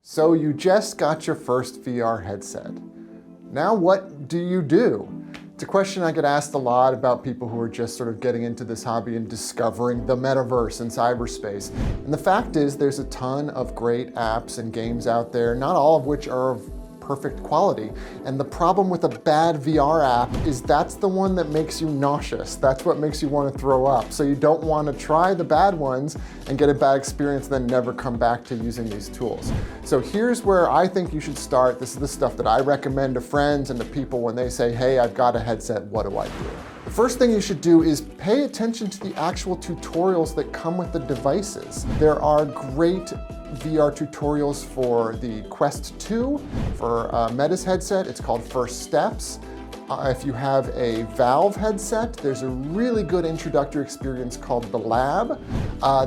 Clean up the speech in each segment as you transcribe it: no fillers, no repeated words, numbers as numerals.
So you just got your first VR headset. Now what do you do? It's a question I get asked a lot about people who are just sort of getting into this hobby and discovering the metaverse and cyberspace. And the fact is there's a ton of great apps and games out there, not all of which are of perfect quality. And the problem with a bad VR app is that's the one that makes you nauseous. That's what makes you want to throw up. So you don't want to try the bad ones and get a bad experience, then never come back to using these tools. So here's where I think you should start. This is the stuff that I recommend to friends and to people when they say, hey, I've got a headset, what do I do? The first thing you should do is pay attention to the actual tutorials that come with the devices. There are great VR tutorials for the Quest 2, for Meta's headset, it's called First Steps. If you have a Valve headset, there's a really good introductory experience called The Lab.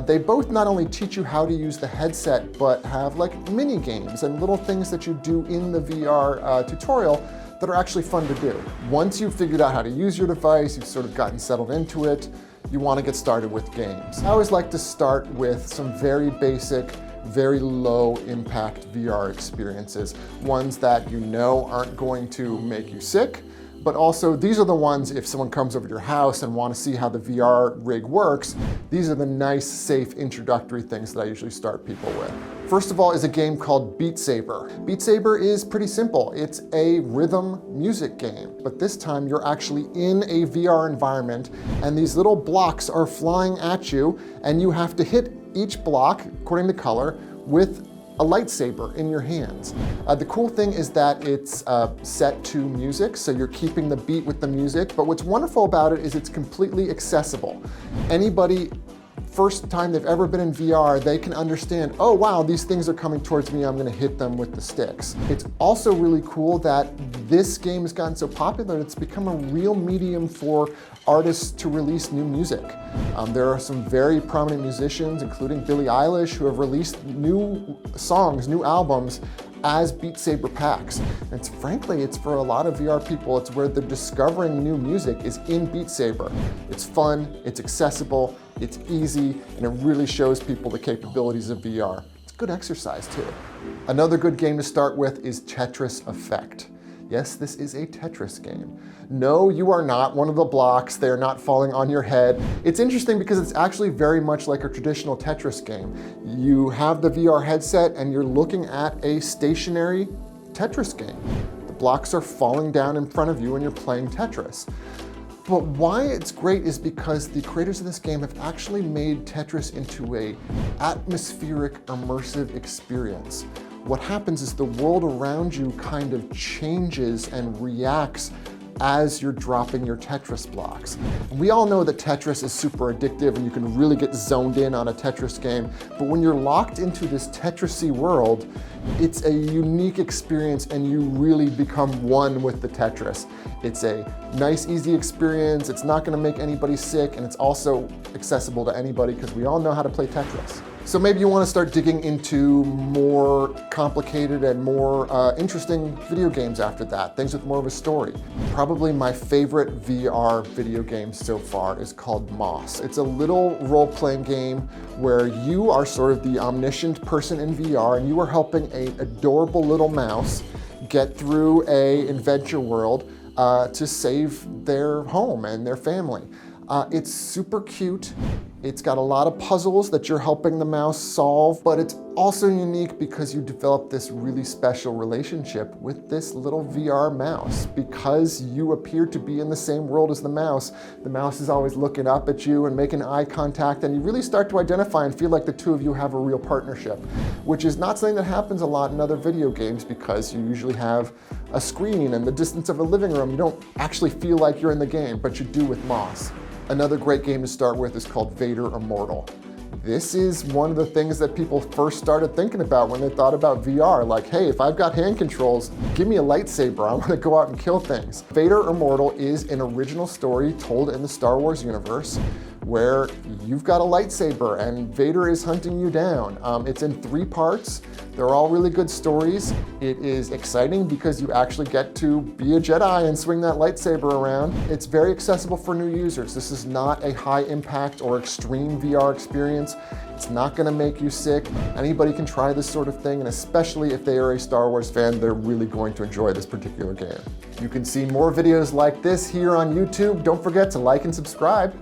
They both not only teach you how to use the headset, but have like mini games and little things that you do in the VR tutorial that are actually fun to do. Once you've figured out how to use your device, you've sort of gotten settled into it, you want to get started with games. I always like to start with some very basic, very low impact VR experiences, ones that you know aren't going to make you sick, but also these are the ones if someone comes over to your house and want to see how the VR rig works, these are the nice, safe introductory things that I usually start people with. First of all is a game called Beat Saber. Beat Saber is pretty simple. It's a rhythm music game, but this time you're actually in a VR environment and these little blocks are flying at you and you have to hit each block, according to color, with a lightsaber in your hands. The cool thing is that it's set to music, so you're keeping the beat with the music, but what's wonderful about it is it's completely accessible. Anybody, first time they've ever been in VR, they can understand, oh wow, these things are coming towards me, I'm gonna hit them with the sticks. It's also really cool that this game has gotten so popular, it's become a real medium for artists to release new music. There are some very prominent musicians, including Billie Eilish, who have released new songs, new albums as Beat Saber packs. And frankly, it's for a lot of VR people, it's where they're discovering new music is in Beat Saber. It's fun, it's accessible, it's easy, and it really shows people the capabilities of VR. It's good exercise too. Another good game to start with is Tetris Effect. Yes, this is a Tetris game. No, you are not one of the blocks. They're not falling on your head. It's interesting because it's actually very much like a traditional Tetris game. You have the VR headset and you're looking at a stationary Tetris game. The blocks are falling down in front of you and you're playing Tetris. But why it's great is because the creators of this game have actually made Tetris into an atmospheric, immersive experience. What happens is the world around you kind of changes and reacts as you're dropping your Tetris blocks. And we all know that Tetris is super addictive and you can really get zoned in on a Tetris game, but when you're locked into this Tetris-y world, it's a unique experience and you really become one with the Tetris. It's a nice, easy experience, it's not gonna make anybody sick, and it's also accessible to anybody because we all know how to play Tetris. So maybe you want to start digging into more complicated and more interesting video games after that, things with more of a story. Probably my favorite VR video game so far is called Moss. It's a little role-playing game where you are sort of the omniscient person in VR and you are helping an adorable little mouse get through an adventure world to save their home and their family. It's super cute. It's got a lot of puzzles that you're helping the mouse solve, but it's also unique because you develop this really special relationship with this little VR mouse. Because you appear to be in the same world as the mouse is always looking up at you and making eye contact, and you really start to identify and feel like the two of you have a real partnership, which is not something that happens a lot in other video games because you usually have a screen and the distance of a living room. You don't actually feel like you're in the game, but you do with Moss. Another great game to start with is called Vader Immortal. This is one of the things that people first started thinking about when they thought about VR. Like, hey, if I've got hand controls, give me a lightsaber. I want to go out and kill things. Vader Immortal is an original story told in the Star Wars universe where you've got a lightsaber and Vader is hunting you down. It's in 3 parts. They're all really good stories. It is exciting because you actually get to be a Jedi and swing that lightsaber around. It's very accessible for new users. This is not a high impact or extreme VR experience. It's not gonna make you sick. Anybody can try this sort of thing, and especially if they are a Star Wars fan, they're really going to enjoy this particular game. You can see more videos like this here on YouTube. Don't forget to like and subscribe.